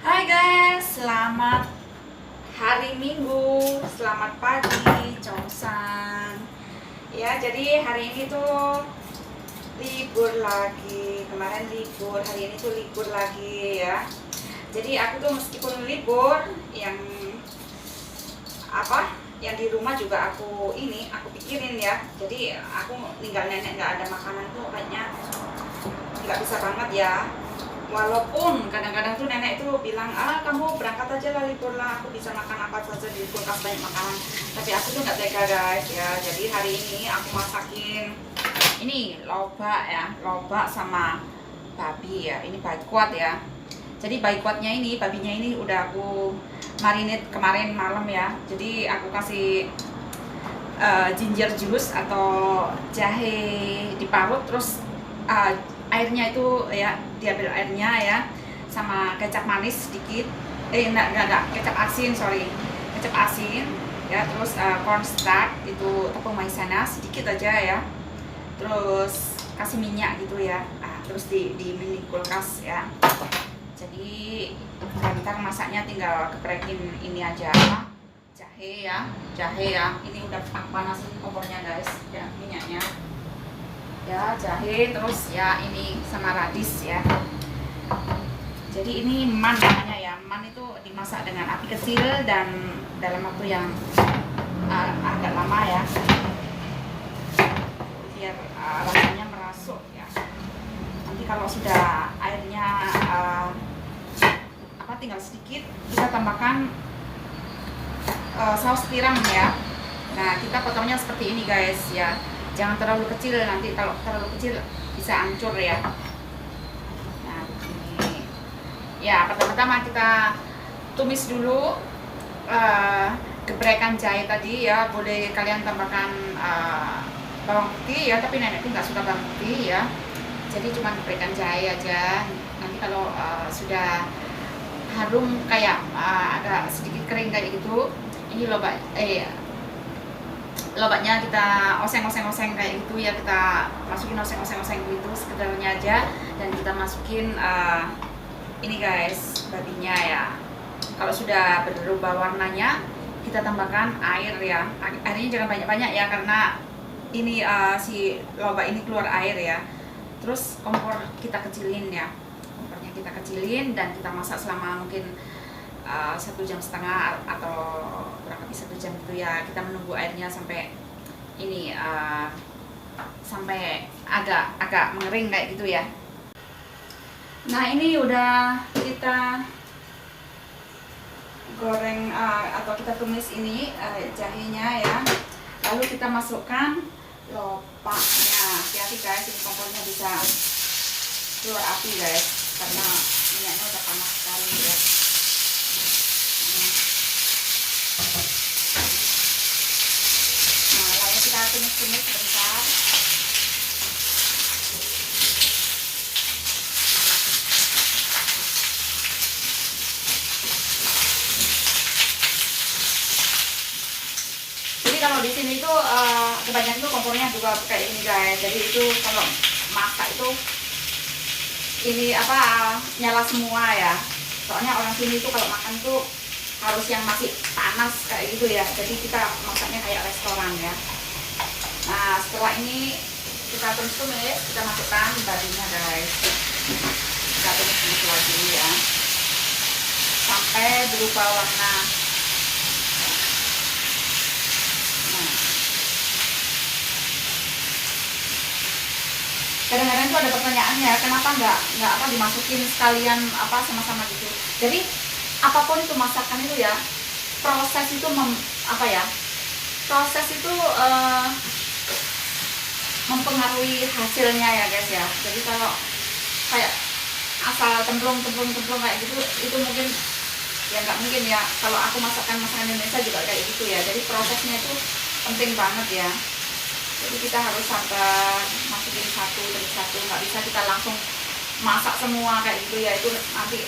Hai guys, selamat hari Minggu, selamat pagi, Chongsang. Ya, jadi hari ini tuh libur lagi. Kemarin libur, hari ini tuh libur lagi ya. Jadi aku tuh meskipun libur, yang di rumah juga aku pikirin ya. Jadi aku tinggal nenek nggak ada makanan tuh kayaknya nggak bisa banget ya. Walaupun kadang-kadang tuh nenek itu bilang, kamu berangkat aja lah, libur lah, aku bisa makan apa saja di kulkas, banyak makanan. Tapi aku tuh nggak tega guys ya. Jadi hari ini aku masakin ini lobak ya, lobak sama babi ya. Ini kuat ya. Jadi kuatnya ini, babinya ini udah aku marinate kemarin malam ya. Jadi aku kasih ginger juice atau jahe diparut, terus airnya itu ya diambil airnya ya, sama kecap manis sedikit, enggak, kecap asin, kecap asin ya, terus cornstarch itu tepung maizena sedikit aja ya, terus kasih minyak gitu ya, terus di mini kulkas ya. Jadi ntar masaknya tinggal geprekin ini aja, jahe ya, ini udah aku panasin kompornya guys ya, minyaknya ya, jahe, terus ya ini sama radis ya. Jadi ini man namanya ya. Man itu dimasak dengan api kecil dan dalam waktu yang agak lama ya, biar rasanya merasuk ya. Nanti kalau sudah airnya tinggal sedikit, kita tambahkan saus tiram ya. Nah, kita potongnya seperti ini guys ya. Jangan terlalu kecil, nanti kalau terlalu kecil bisa hancur ya. Nah, ini ya, pertama-tama kita tumis dulu geprekan jahe tadi ya. Boleh kalian tambahkan bawang putih ya, tapi nenek itu nggak suka bawang putih ya. Jadi cuma geprekan jahe aja. Nanti kalau sudah harum kayak agak sedikit kering kayak gitu, ini lobaknya kita oseng-oseng kayak gitu ya, kita masukin oseng gitu sekedarnya aja, dan kita masukin ini guys, babinya ya. Kalau sudah berubah warnanya, kita tambahkan air ya. Airnya jangan banyak-banyak ya, karena ini si lobak ini keluar air ya. Terus kompor kita kecilin ya, kompornya kita kecilin dan kita masak selama mungkin 1,5 jam atau kurang lebih 1 jam gitu ya. Kita menunggu airnya sampai ini sampai agak mengering kayak gitu ya. Nah, ini udah kita goreng atau kita tumis ini jahenya ya. Lalu kita masukkan lobaknya. Hati-hati guys, ini kompornya bisa keluar api guys, karena minyaknya udah panas sekali ya. Nah, lalu kita tumis-tumis sebentar. Jadi kalau di sini tuh kebanyakan tuh kompornya juga kayak ini guys. Jadi itu kalau masak itu ini nyala semua ya. Soalnya orang sini tuh kalau makan tuh harus yang masih panas kayak gitu ya. Jadi kita masaknya kayak restoran ya. Nah, setelah ini kita tumis, kita masukkan babinya guys. Kita tumis lagi ya, sampai berubah warna. Nah, kadang-kadang tuh ada pertanyaan ya, kenapa nggak dimasukin sekalian sama-sama gitu. Jadi apapun itu masakan itu ya, proses itu proses itu mempengaruhi hasilnya ya guys ya. Jadi kalau kayak asal templung kayak gitu, itu mungkin ya nggak mungkin ya. Kalau aku masakan Indonesia juga kayak gitu ya. Jadi prosesnya itu penting banget ya. Jadi kita harus sabar, masukin satu demi satu, nggak bisa kita langsung masak semua kayak gitu ya. Itu nanti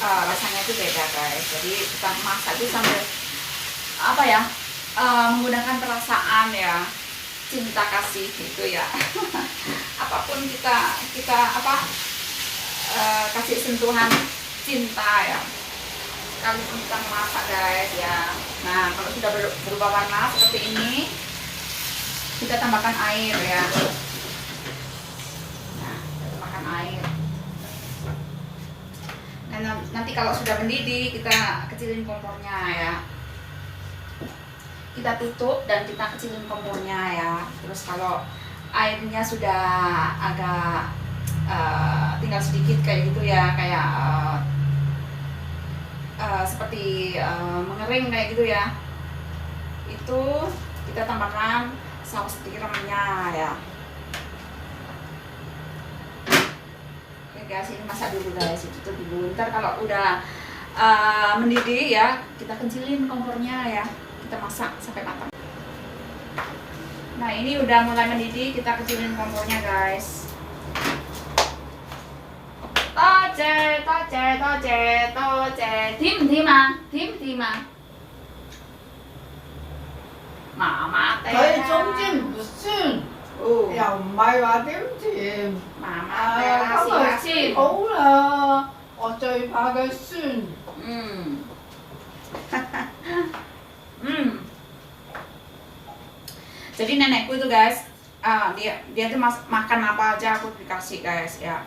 rasanya itu beda guys. Jadi kita masak itu sambil menggunakan perasaan ya, cinta kasih gitu ya. Apapun kita kasih sentuhan cinta ya. Sekalipun kita masak guys ya. Nah kalau sudah berubah warna seperti ini, kita tambahkan air ya. Nah kita tambahkan air. Nah, nanti kalau sudah mendidih kita kecilin kompornya ya. Kita tutup dan kita kecilin kompornya ya. Terus kalau airnya sudah agak tinggal sedikit kayak gitu ya, kayak seperti mengering kayak gitu ya, itu kita tambahkan saus tiramnya ya. Oke guys, ini masak dulu guys, itu dulu. Ntar kalau udah mendidih ya, kita kecilin kompornya ya, kita masak sampai matang. Nah ini udah mulai mendidih, kita kecilin kompornya guys. Toce, toce, toce, toce, tim啊，tim啊，麻麻地啦。佢總之唔酸，又唔係話點甜。麻麻地啦，試下先。好啦，我最怕佢酸。Jadi nenekku itu guys, dia tuh makan apa aja aku dikasih guys ya.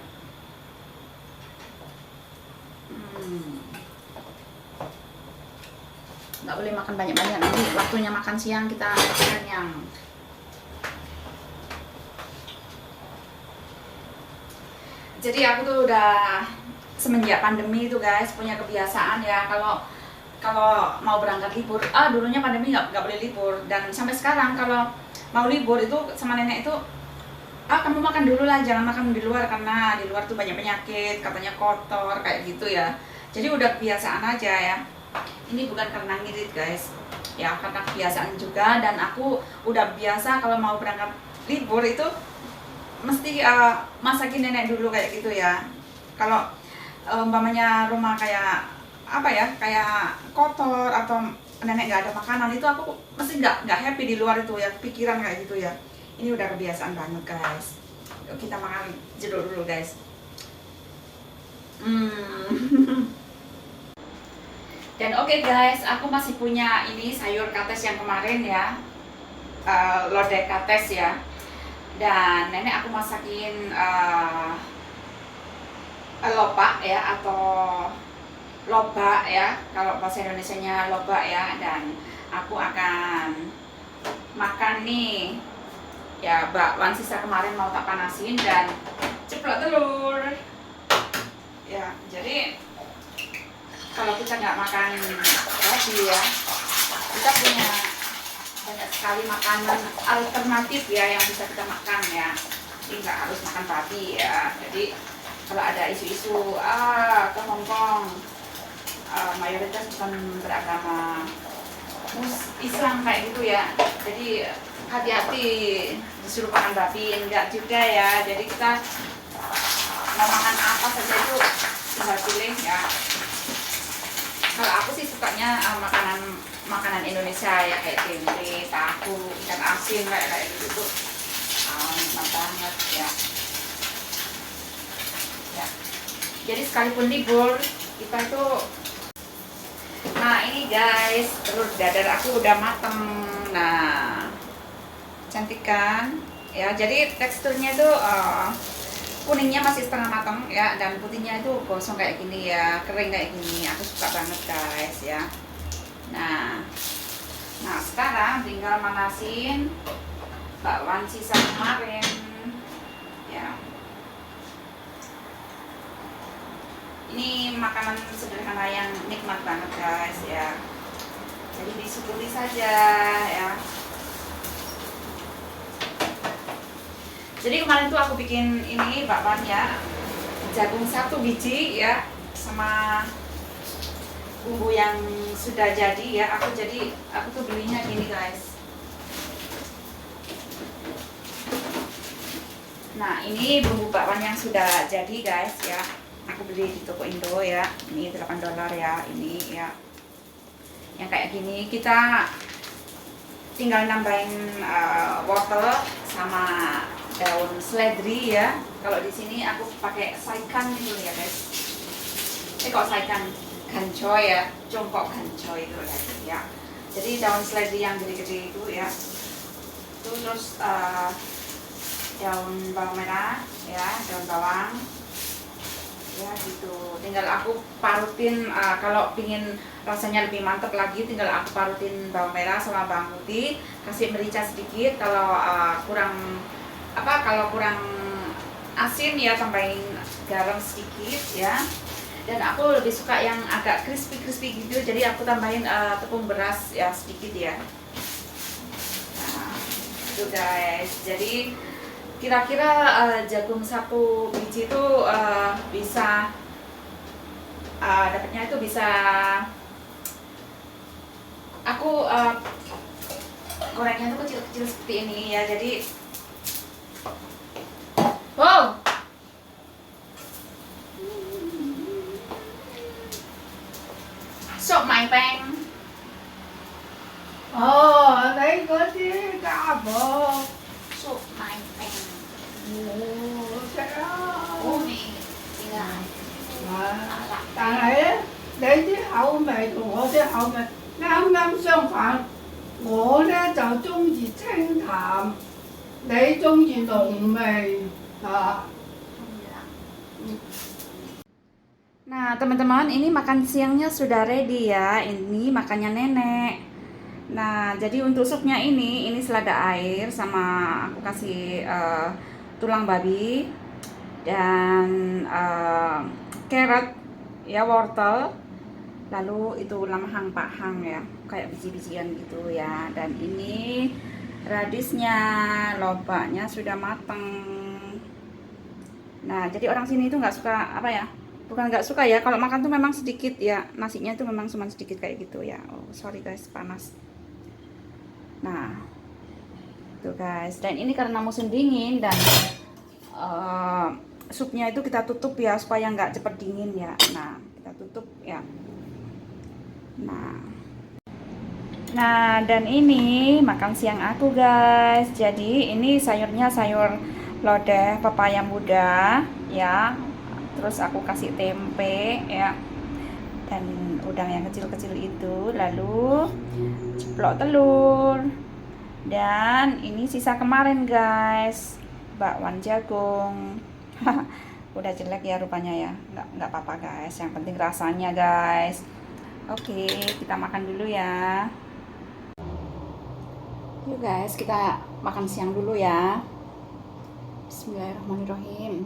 Nggak boleh makan banyak-banyak, nanti waktunya makan siang kita kenyang. Jadi aku tuh udah semenjak pandemi itu guys punya kebiasaan ya, kalau mau berangkat libur, dulunya pandemi nggak boleh libur, dan sampai sekarang kalau mau libur itu sama nenek itu kamu makan dulu lah, jangan makan di luar karena di luar tuh banyak penyakit, katanya kotor kayak gitu ya. Jadi udah kebiasaan aja ya. Ini bukan karena ngirit guys ya, karena kebiasaan juga, dan aku udah biasa kalau mau berangkat libur itu mesti masakin nenek dulu kayak gitu ya. Kalau umpamanya rumah kayak apa ya, kayak kotor atau nenek nggak ada makanan, itu aku mesti nggak happy di luar itu ya, pikiran kayak gitu ya. Ini udah kebiasaan banget guys. Yuk kita makan jeruk dulu guys. Dan oke guys, aku masih punya ini sayur kates yang kemarin ya, lodeh kates ya. Dan nenek aku masakin lopak ya, atau lobak ya, kalau bahasa Indonesianya lobak ya. Dan aku akan makan nih ya, bakwan sisa kemarin mau tak panasin dan ceplok telur ya. Jadi kalau kita nggak makan babi ya, kita punya banyak sekali makanan alternatif ya yang bisa kita makan ya. Jadi nggak harus makan babi ya. Jadi kalau ada isu-isu ke Hongkong, mayoritas bukan beragama Islam kayak gitu ya. Jadi hati-hati disuruh makan babi, enggak juga ya. Jadi kita mau makan apa saja itu tinggal pilih ya. Kalau aku sih sukanya makanan Indonesia ya, kayak tempe, tahu, ikan asin kayak gitu tuh enak banget ya. Ya. Jadi sekalipun libur kita itu, nah ini guys, telur dadar aku udah mateng. Nah cantik kan ya. Jadi teksturnya tuh kuningnya masih setengah matang ya, dan putihnya itu gosong kayak gini ya, kering kayak gini. Aku suka banget guys ya. Nah sekarang tinggal manasin bakwan sisa kemarin ya. Ini makanan sederhana yang nikmat banget guys ya. Jadi disyukuri saja ya. Jadi kemarin tuh aku bikin ini bakwan ya, jagung 1 biji ya, sama bumbu yang sudah jadi ya. Aku tuh belinya gini guys. Nah ini bumbu bakwan yang sudah jadi guys ya. Aku beli di toko Indo ya. Ini $8 ya, ini ya. Yang kayak gini kita tinggal nambahin wortel sama daun seledri ya. Kalau di sini aku pakai saikan gitu ya guys. Kalau saya kan gancoy ya, jongkok gancoy itu lagi ya. Jadi daun seledri yang gede-gede itu ya. Terus daun bawang merah ya, daun bawang ya gitu. Tinggal aku parutin kalau pingin rasanya lebih mantap lagi, tinggal aku parutin bawang merah sama bawang putih, kasih merica sedikit. Kalau kalau kurang asin ya tambahin garam sedikit ya. Dan aku lebih suka yang agak crispy gitu, jadi aku tambahin tepung beras ya sedikit ya. Nah, itu guys. Jadi kira-kira jagung 1 biji itu bisa dapatnya itu bisa aku gorengnya itu kecil-kecil seperti ini ya. Jadi wow, sốt mài bang. Lấy có tí cá bò. Sốt mài bang. Cái đó. Ô mẹ, chị ngài.但係咧，你啲口味同我啲口味啱啱相反。我咧就中意清淡，你中意濃味啊。Nah teman-teman, ini makan siangnya sudah ready ya. Ini makannya nenek. Nah jadi untuk supnya ini selada air sama aku kasih tulang babi dan carrot ya, wortel, lalu itu lamahang pahang ya, kayak biji-bijian gitu ya. Dan ini radisnya, lobaknya sudah mateng. Nah jadi orang sini itu nggak suka apa ya, bukan nggak suka ya, kalau makan tuh memang sedikit ya, nasinya tuh memang cuma sedikit kayak gitu ya. Oh sorry guys, panas. Nah tuh guys, dan ini karena musim dingin dan supnya itu kita tutup ya supaya nggak cepet dingin ya. Nah kita tutup ya. Nah dan ini makan siang aku guys. Jadi ini sayurnya sayur lodeh pepaya muda ya, terus aku kasih tempe ya, dan udang yang kecil-kecil itu, lalu ceplok telur, dan ini sisa kemarin guys, bakwan jagung. Udah jelek ya rupanya ya, nggak apa-apa guys, yang penting rasanya guys. Oke, kita makan dulu ya. Yuk guys, kita makan siang dulu ya. Bismillahirrahmanirrahim.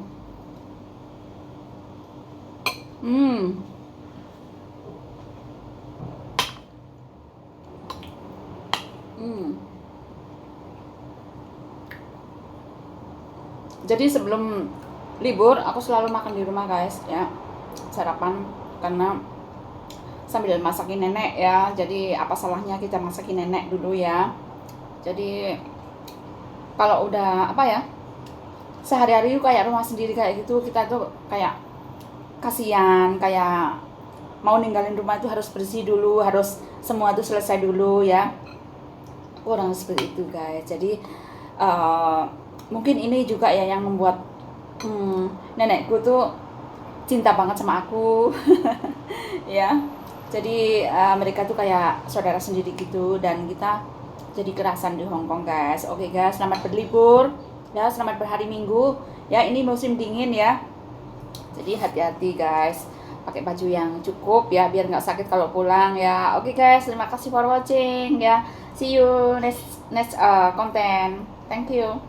Jadi sebelum libur aku selalu makan di rumah guys ya, sarapan, karena sambil masakin nenek ya. Jadi apa salahnya kita masakin nenek dulu ya. Jadi kalau udah apa ya, sehari-hari kayak rumah sendiri kayak gitu, kita tuh kayak kasihan, kayak mau ninggalin rumah itu harus bersih dulu, harus semua itu selesai dulu ya. Orang seperti itu guys. Jadi mungkin ini juga ya yang membuat nenekku tuh cinta banget sama aku. Ya, jadi mereka tuh kayak saudara sendiri gitu, dan kita jadi kerasan di Hong Kong guys. Oke guys, selamat berlibur ya, selamat berhari Minggu ya. Ini musim dingin ya, jadi hati-hati guys, pakai baju yang cukup ya biar nggak sakit kalau pulang ya. Oke guys, terima kasih for watching ya. See you next content. Thank you.